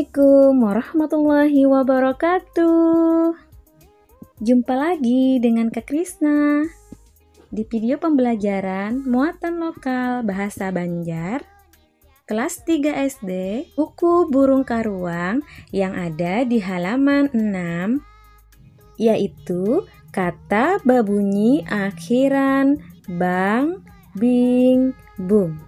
Assalamualaikum warahmatullahi wabarakatuh. Jumpa lagi dengan Kak Krisna di video pembelajaran muatan lokal bahasa Banjar kelas 3 SD, buku Burung Karuang yang ada di halaman 6, yaitu kata berbunyi akhiran bang, bing, bung.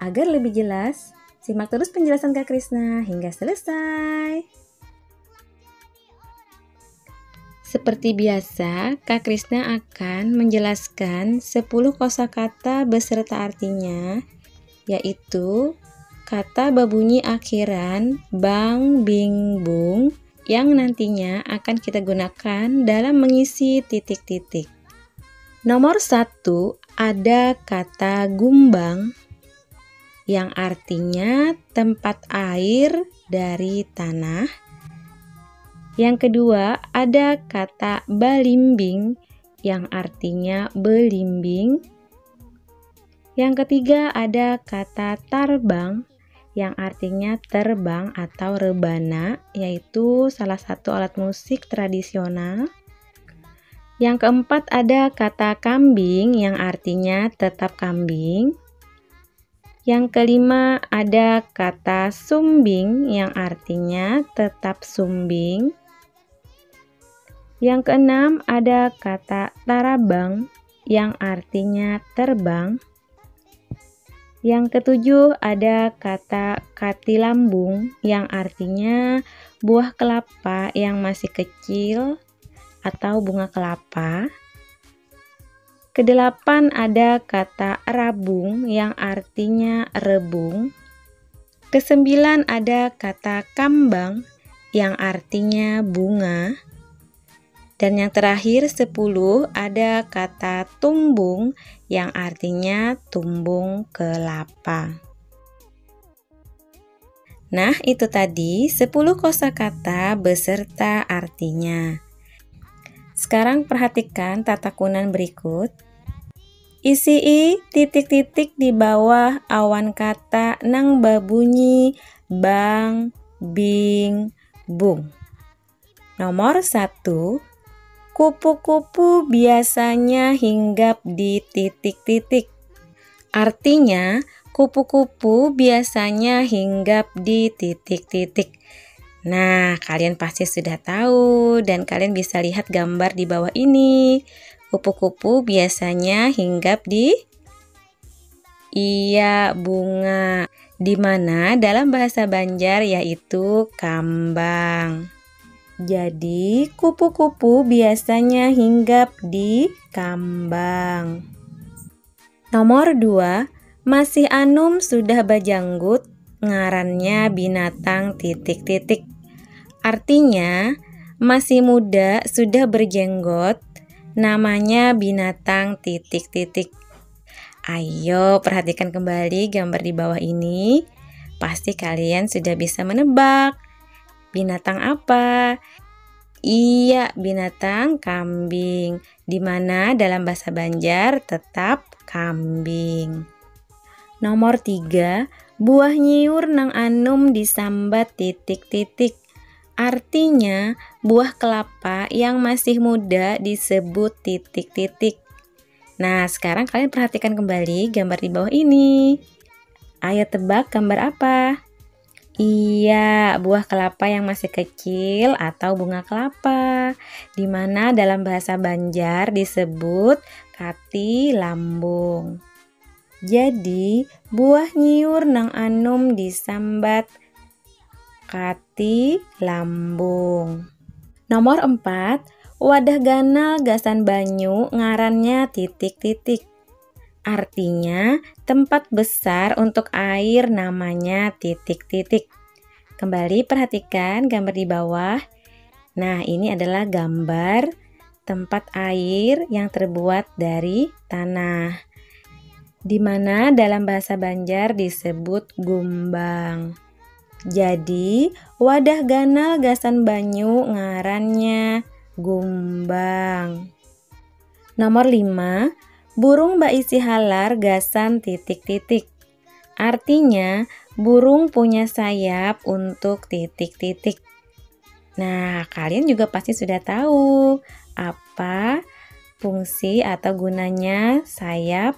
Agar lebih jelas, simak terus penjelasan Kak Krisna hingga selesai. Seperti biasa, Kak Krisna akan menjelaskan 10 kosakata beserta artinya, yaitu kata berbunyi akhiran bang, bing, bung yang nantinya akan kita gunakan dalam mengisi titik-titik. Nomor 1 ada kata gumbang yang artinya tempat air dari tanah. Yang kedua ada kata balimbing yang artinya belimbing. Yang ketiga ada kata tarbang yang artinya terbang atau rebana, yaitu salah satu alat musik tradisional. Yang keempat ada kata kambing yang artinya tetap kambing. Yang kelima ada kata sumbing yang artinya tetap sumbing. Yang keenam ada kata tarabang yang artinya terbang. Yang ketujuh ada kata katilambung yang artinya buah kelapa yang masih kecil atau bunga kelapa. Kedelapan ada kata rabung yang artinya rebung. Kesembilan ada kata kambang yang artinya bunga. Dan yang terakhir 10 ada kata tumbung yang artinya tumbung kelapa. Nah, itu tadi 10 kosakata beserta artinya. Sekarang perhatikan tata kunan berikut. Isi titik-titik di bawah awan kata nang berbunyi bang, bing, bung. Nomor 1, kupu-kupu biasanya hinggap di titik-titik. Artinya, kupu-kupu biasanya hinggap di titik-titik. Nah, kalian pasti sudah tahu dan kalian bisa lihat gambar di bawah ini. Kupu-kupu biasanya hinggap di bunga, di mana dalam bahasa Banjar yaitu kambang. Jadi, kupu-kupu biasanya hinggap di kambang. Nomor 2, masih anum sudah bajanggut, ngarannya binatang titik-titik. Artinya, masih muda sudah berjenggot, namanya binatang titik-titik. Ayo perhatikan kembali gambar di bawah ini. Pasti kalian sudah bisa menebak. Binatang apa? Iya, binatang kambing. Di mana dalam bahasa Banjar tetap kambing. Nomor 3, buah nyiur nang anum disambat titik-titik. Artinya, buah kelapa yang masih muda disebut titik-titik. Nah, sekarang kalian perhatikan kembali gambar di bawah ini. Ayo tebak gambar apa? Iya, buah kelapa yang masih kecil atau bunga kelapa. Di mana dalam bahasa Banjar disebut kati lambung. Jadi, buah nyiur nang anum disambat kati lambung. Nomor 4, wadah ganal gasan banyu ngarannya titik-titik. Artinya, tempat besar untuk air namanya titik-titik. Kembali perhatikan gambar di bawah. Nah, ini adalah gambar tempat air yang terbuat dari tanah, di mana dalam bahasa Banjar disebut gumbang. Jadi, wadah ganal gasan banyu ngarannya gumbang. Nomor 5, burung baisi halar gasan titik-titik. Artinya, Burung punya sayap untuk titik-titik. Nah, kalian juga pasti sudah tahu apa fungsi atau gunanya sayap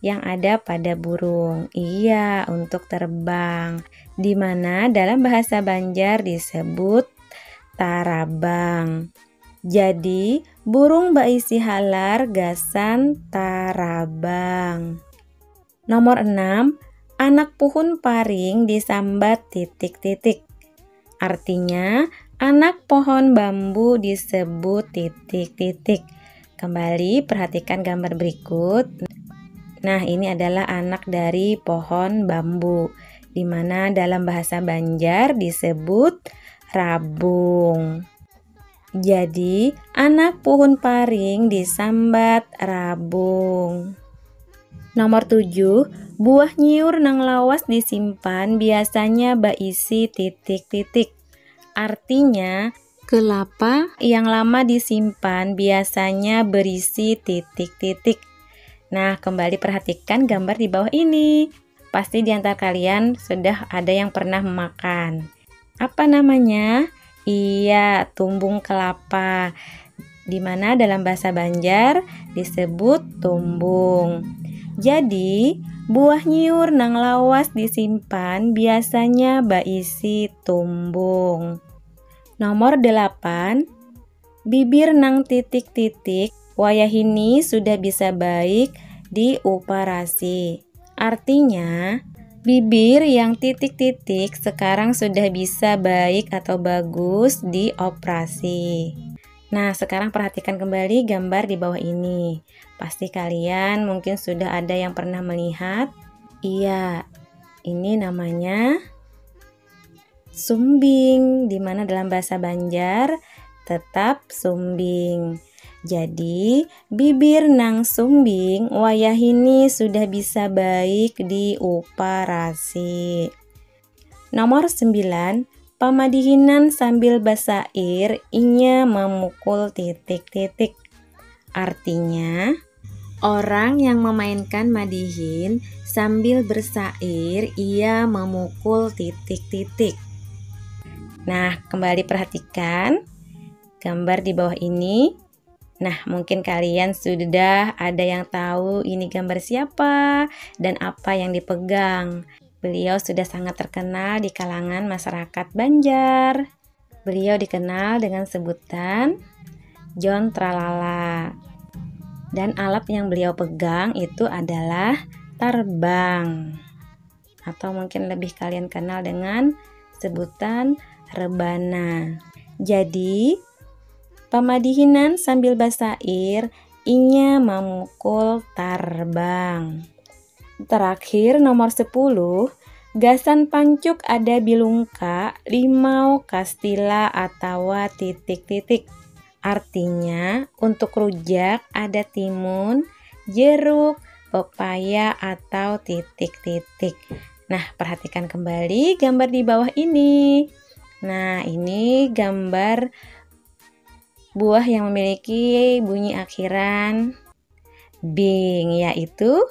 yang ada pada burung. Iya, untuk terbang. Di mana dalam bahasa Banjar disebut tarabang. Jadi, burung baisi halar gasan tarabang. Nomor 6, anak pohon paring disambat titik-titik. Artinya, anak pohon bambu disebut titik-titik. Kembali perhatikan gambar berikut. Nah, ini adalah anak dari pohon bambu, di mana dalam bahasa Banjar disebut rabung. Jadi, anak pohon paring disambat rabung. Nomor 7, buah nyiur nang lawas disimpan biasanya baisi titik-titik. Artinya, kelapa yang lama disimpan biasanya berisi titik-titik. Nah, kembali perhatikan gambar di bawah ini. Pasti di antara kalian sudah ada yang pernah memakan. Apa namanya? Iya, tumbung kelapa. Di mana dalam bahasa Banjar disebut tumbung. Jadi, buah nyiur nang lawas disimpan biasanya baisi tumbung. Nomor 8, bibir nang titik-titik wayahini sudah bisa baik dioperasi. Artinya, bibir yang titik-titik sekarang sudah bisa baik atau bagus dioperasi. Nah, sekarang perhatikan kembali gambar di bawah ini. Pasti kalian mungkin sudah ada yang pernah melihat. Iya, ini namanya sumbing, di mana dalam bahasa Banjar tetap sumbing. Jadi, bibir nang sumbing wayahini sudah bisa baik dioperasi. Nomor 9, pamadihinan sambil basair inya memukul titik-titik. Artinya, orang yang memainkan madihin sambil bersair ia memukul titik-titik. Nah, kembali perhatikan gambar di bawah ini. Nah, mungkin kalian sudah ada yang tahu ini gambar siapa dan apa yang dipegang. Beliau sudah sangat terkenal di kalangan masyarakat Banjar. Beliau dikenal dengan sebutan John Tralala. Dan alat yang beliau pegang itu adalah tarbang. Atau mungkin lebih kalian kenal dengan sebutan rebana. Jadi, pamadihinan sambil basair inya memukul tarbang. Terakhir nomor 10, gasan pancuk ada bilungka, limau, kastila, atau titik-titik. Artinya untuk rujak ada timun, jeruk, pepaya, atau titik-titik. Nah, perhatikan kembali gambar di bawah ini. Nah, ini gambar buah yang memiliki bunyi akhiran bing, yaitu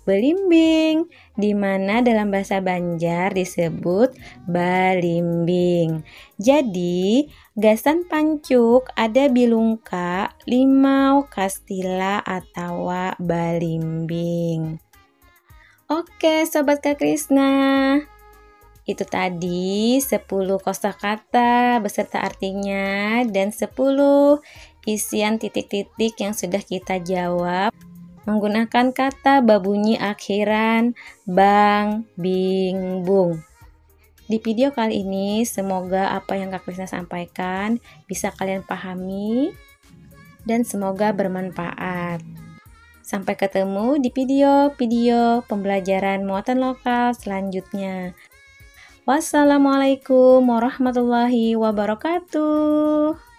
belimbing, di mana dalam bahasa Banjar disebut balimbing. Jadi, gasan pancuk ada bilungka, limau, kastila, atau balimbing. Oke, Sobat Kak Krisna. Itu tadi 10 kosakata beserta artinya dan 10 isian titik-titik yang sudah kita jawab menggunakan kata babunyi akhiran bang, bing, bung. Di video kali ini semoga apa yang Kak Krisna sampaikan bisa kalian pahami dan semoga bermanfaat. Sampai ketemu di video-video pembelajaran muatan lokal selanjutnya. Wassalamualaikum warahmatullahi wabarakatuh.